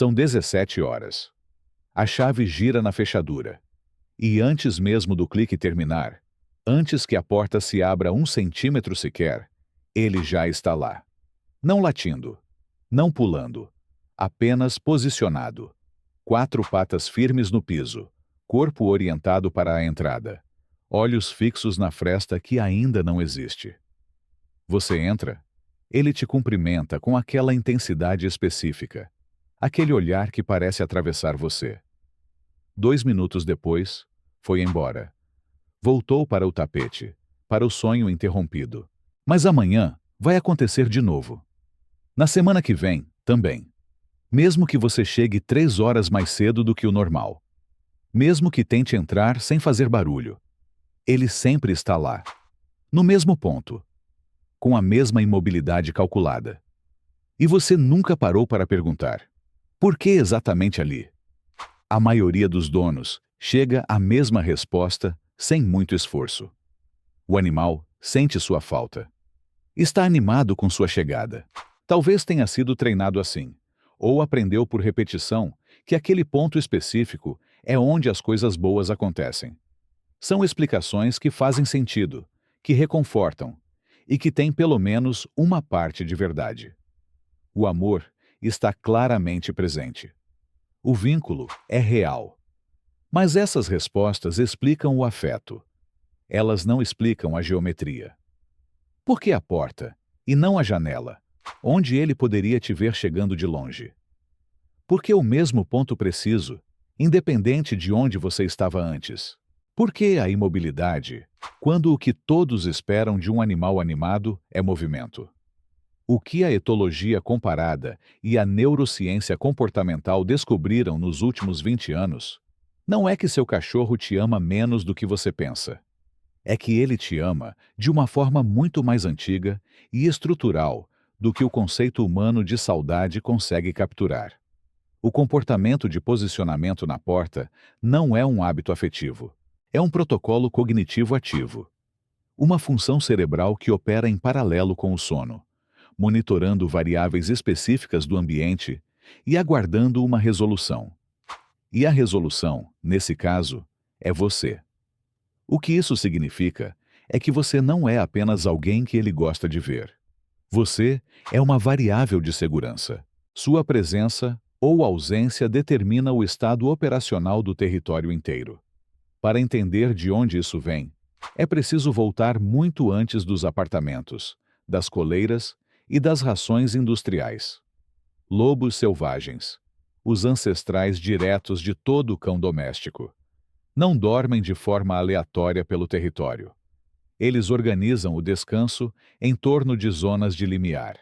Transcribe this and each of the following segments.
São 17 horas. A chave gira na fechadura. E antes mesmo do clique terminar, antes que a porta se abra 1 centímetro sequer, ele já está lá. Não latindo, não pulando, apenas posicionado. 4 patas firmes no piso, corpo orientado para a entrada, olhos fixos na fresta que ainda não existe. Você entra, ele te cumprimenta com aquela intensidade específica, aquele olhar que parece atravessar você. 2 minutos depois, foi embora. Voltou para o tapete, para o sonho interrompido. Mas amanhã vai acontecer de novo. Na semana que vem, também. Mesmo que você chegue 3 horas mais cedo do que o normal. Mesmo que tente entrar sem fazer barulho. Ele sempre está lá. No mesmo ponto. Com a mesma imobilidade calculada. E você nunca parou para perguntar: por que exatamente ali? A maioria dos donos chega à mesma resposta sem muito esforço. O animal sente sua falta. Está animado com sua chegada. Talvez tenha sido treinado assim, ou aprendeu por repetição que aquele ponto específico é onde as coisas boas acontecem. São explicações que fazem sentido, que reconfortam, e que têm pelo menos uma parte de verdade. O amor está claramente presente. O vínculo é real. Mas essas respostas explicam o afeto. Elas não explicam a geometria. Por que a porta, e não a janela, onde ele poderia te ver chegando de longe? Por que o mesmo ponto preciso, independente de onde você estava antes? Por que a imobilidade, quando o que todos esperam de um animal animado é movimento? O que a etologia comparada e a neurociência comportamental descobriram nos últimos 20 anos não é que seu cachorro te ama menos do que você pensa. É que ele te ama de uma forma muito mais antiga e estrutural do que o conceito humano de saudade consegue capturar. O comportamento de posicionamento na porta não é um hábito afetivo. É um protocolo cognitivo ativo. Uma função cerebral que opera em paralelo com o sono, monitorando variáveis específicas do ambiente e aguardando uma resolução. E a resolução, nesse caso, é você. O que isso significa é que você não é apenas alguém que ele gosta de ver. Você é uma variável de segurança. Sua presença ou ausência determina o estado operacional do território inteiro. Para entender de onde isso vem, é preciso voltar muito antes dos apartamentos, das coleiras e das rações industriais. Lobos selvagens, os ancestrais diretos de todo o cão doméstico, não dormem de forma aleatória pelo território. Eles organizam o descanso em torno de zonas de limiar.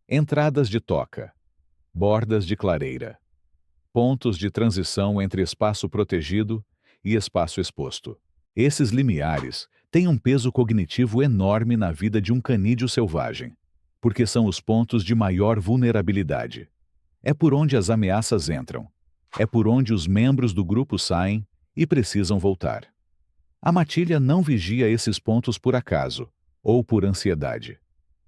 Entradas de toca, bordas de clareira, pontos de transição entre espaço protegido e espaço exposto. Esses limiares têm um peso cognitivo enorme na vida de um canídeo selvagem, porque são os pontos de maior vulnerabilidade. É por onde as ameaças entram. É por onde os membros do grupo saem e precisam voltar. A matilha não vigia esses pontos por acaso, ou por ansiedade.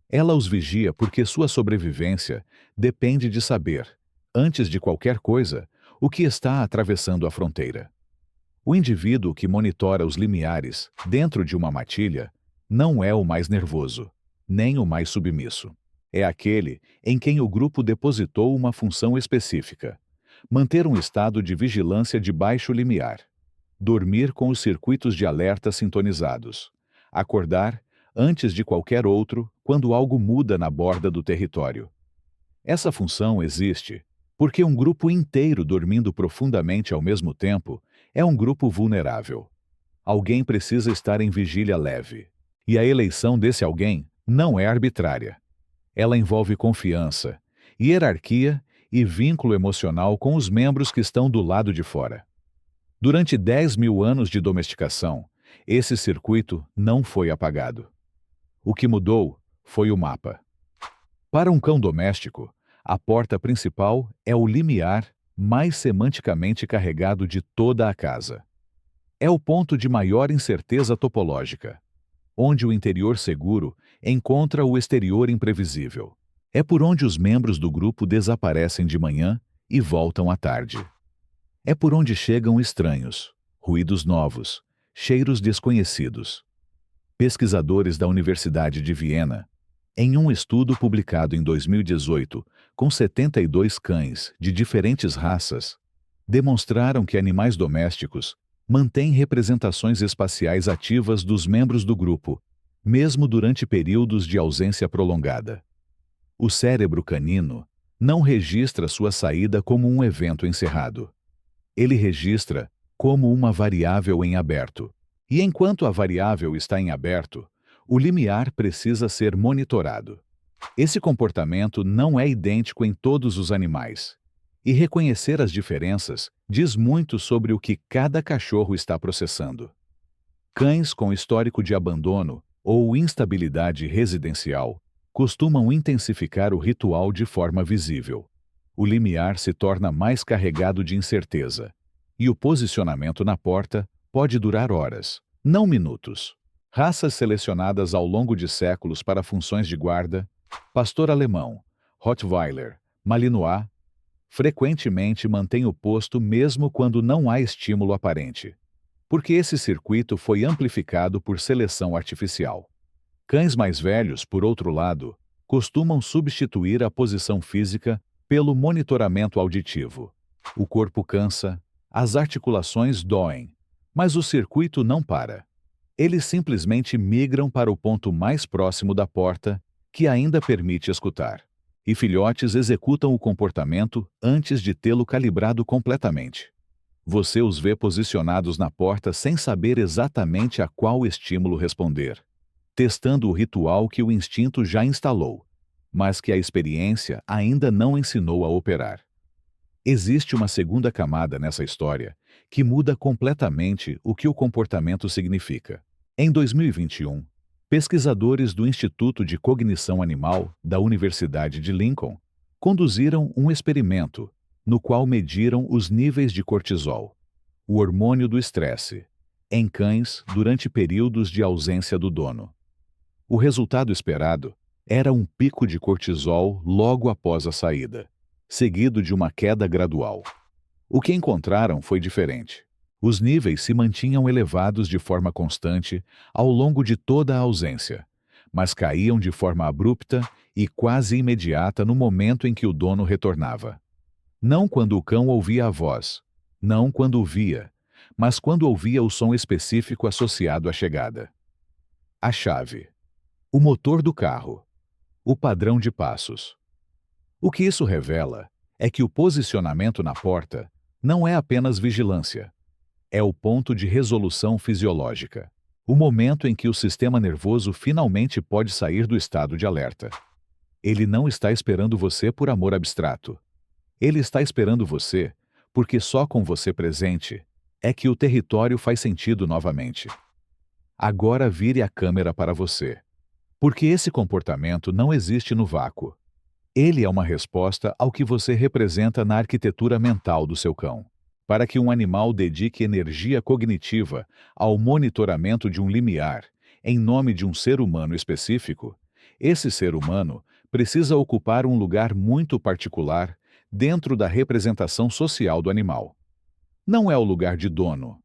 Ela os vigia porque sua sobrevivência depende de saber, antes de qualquer coisa, o que está atravessando a fronteira. O indivíduo que monitora os limiares dentro de uma matilha não é o mais nervoso, nem o mais submisso. É aquele em quem o grupo depositou uma função específica: manter um estado de vigilância de baixo limiar, dormir com os circuitos de alerta sintonizados, acordar antes de qualquer outro quando algo muda na borda do território. Essa função existe porque um grupo inteiro dormindo profundamente ao mesmo tempo é um grupo vulnerável. Alguém precisa estar em vigília leve. E a eleição desse alguém não é arbitrária. Ela envolve confiança, hierarquia e vínculo emocional com os membros que estão do lado de fora. Durante 10.000 anos de domesticação, esse circuito não foi apagado. O que mudou foi o mapa. Para um cão doméstico, a porta principal é o limiar mais semanticamente carregado de toda a casa. É o ponto de maior incerteza topológica, onde o interior seguro encontra o exterior imprevisível. É por onde os membros do grupo desaparecem de manhã e voltam à tarde. É por onde chegam estranhos, ruídos novos, cheiros desconhecidos. Pesquisadores da Universidade de Viena, em um estudo publicado em 2018, com 72 cães de diferentes raças, demonstraram que animais domésticos mantêm representações espaciais ativas dos membros do grupo, mesmo durante períodos de ausência prolongada. O cérebro canino não registra sua saída como um evento encerrado. Ele registra como uma variável em aberto. E enquanto a variável está em aberto, o limiar precisa ser monitorado. Esse comportamento não é idêntico em todos os animais. E reconhecer as diferenças diz muito sobre o que cada cachorro está processando. Cães com histórico de abandono ou instabilidade residencial costumam intensificar o ritual de forma visível. O limiar se torna mais carregado de incerteza, e o posicionamento na porta pode durar horas, não minutos. Raças selecionadas ao longo de séculos para funções de guarda, pastor alemão, Rottweiler, Malinois, frequentemente mantêm o posto mesmo quando não há estímulo aparente, porque esse circuito foi amplificado por seleção artificial. Cães mais velhos, por outro lado, costumam substituir a posição física pelo monitoramento auditivo. O corpo cansa, as articulações doem, mas o circuito não para. Eles simplesmente migram para o ponto mais próximo da porta, que ainda permite escutar. E filhotes executam o comportamento antes de tê-lo calibrado completamente. Você os vê posicionados na porta sem saber exatamente a qual estímulo responder, testando o ritual que o instinto já instalou, mas que a experiência ainda não ensinou a operar. Existe uma segunda camada nessa história que muda completamente o que o comportamento significa. Em 2021, pesquisadores do Instituto de Cognição Animal da Universidade de Lincoln conduziram um experimento no qual mediram os níveis de cortisol, o hormônio do estresse, em cães durante períodos de ausência do dono. O resultado esperado era um pico de cortisol logo após a saída, seguido de uma queda gradual. O que encontraram foi diferente. Os níveis se mantinham elevados de forma constante ao longo de toda a ausência, mas caíam de forma abrupta e quase imediata no momento em que o dono retornava. Não quando o cão ouvia a voz, não quando o via, mas quando ouvia o som específico associado à chegada. A chave. O motor do carro. O padrão de passos. O que isso revela é que o posicionamento na porta não é apenas vigilância. É o ponto de resolução fisiológica. O momento em que o sistema nervoso finalmente pode sair do estado de alerta. Ele não está esperando você por amor abstrato. Ele está esperando você porque só com você presente é que o território faz sentido novamente. Agora vire a câmera para você. Porque esse comportamento não existe no vácuo. Ele é uma resposta ao que você representa na arquitetura mental do seu cão. Para que um animal dedique energia cognitiva ao monitoramento de um limiar, em nome de um ser humano específico, esse ser humano precisa ocupar um lugar muito particular dentro da representação social do animal. Não é o lugar de dono.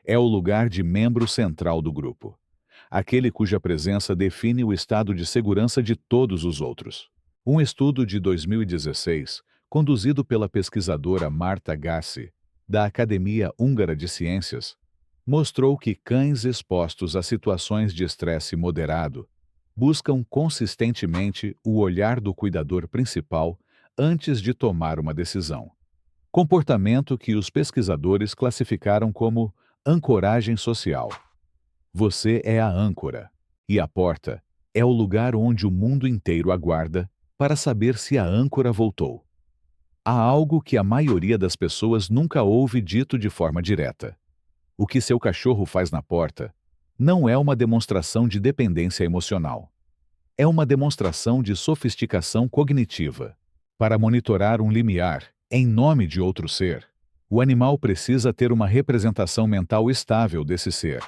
É o lugar de membro central do grupo. Aquele cuja presença define o estado de segurança de todos os outros. Um estudo de 2016, conduzido pela pesquisadora Marta Gassi, da Academia Húngara de Ciências, mostrou que cães expostos a situações de estresse moderado buscam consistentemente o olhar do cuidador principal antes de tomar uma decisão. Comportamento que os pesquisadores classificaram como ancoragem social. Você é a âncora, e a porta é o lugar onde o mundo inteiro aguarda para saber se a âncora voltou. Há algo que a maioria das pessoas nunca ouve dito de forma direta. O que seu cachorro faz na porta não é uma demonstração de dependência emocional. É uma demonstração de sofisticação cognitiva. Para monitorar um limiar, em nome de outro ser, o animal precisa ter uma representação mental estável desse ser.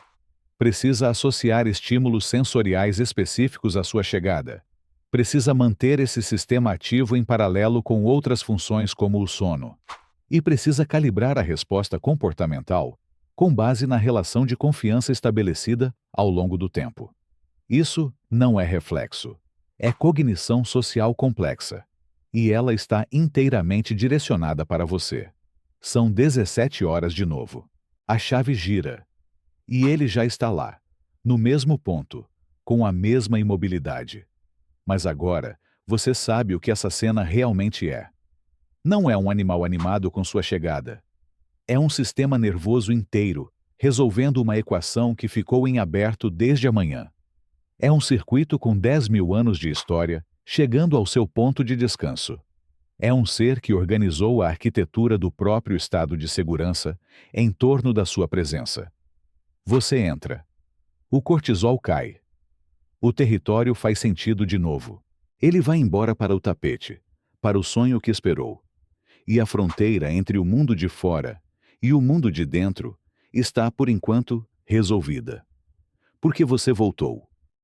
Precisa associar estímulos sensoriais específicos à sua chegada. Precisa manter esse sistema ativo em paralelo com outras funções como o sono. E precisa calibrar a resposta comportamental com base na relação de confiança estabelecida ao longo do tempo. Isso não é reflexo. É cognição social complexa. E ela está inteiramente direcionada para você. São 17 horas de novo. A chave gira. E ele já está lá, no mesmo ponto, com a mesma imobilidade. Mas agora, você sabe o que essa cena realmente é. Não é um animal animado com sua chegada. É um sistema nervoso inteiro, resolvendo uma equação que ficou em aberto desde a manhã. É um circuito com 10.000 anos de história, chegando ao seu ponto de descanso. É um ser que organizou a arquitetura do próprio estado de segurança em torno da sua presença. Você entra. O cortisol cai. O território faz sentido de novo. Ele vai embora para o tapete, para o sonho que esperou. E a fronteira entre o mundo de fora e o mundo de dentro está, por enquanto, resolvida. Porque você voltou.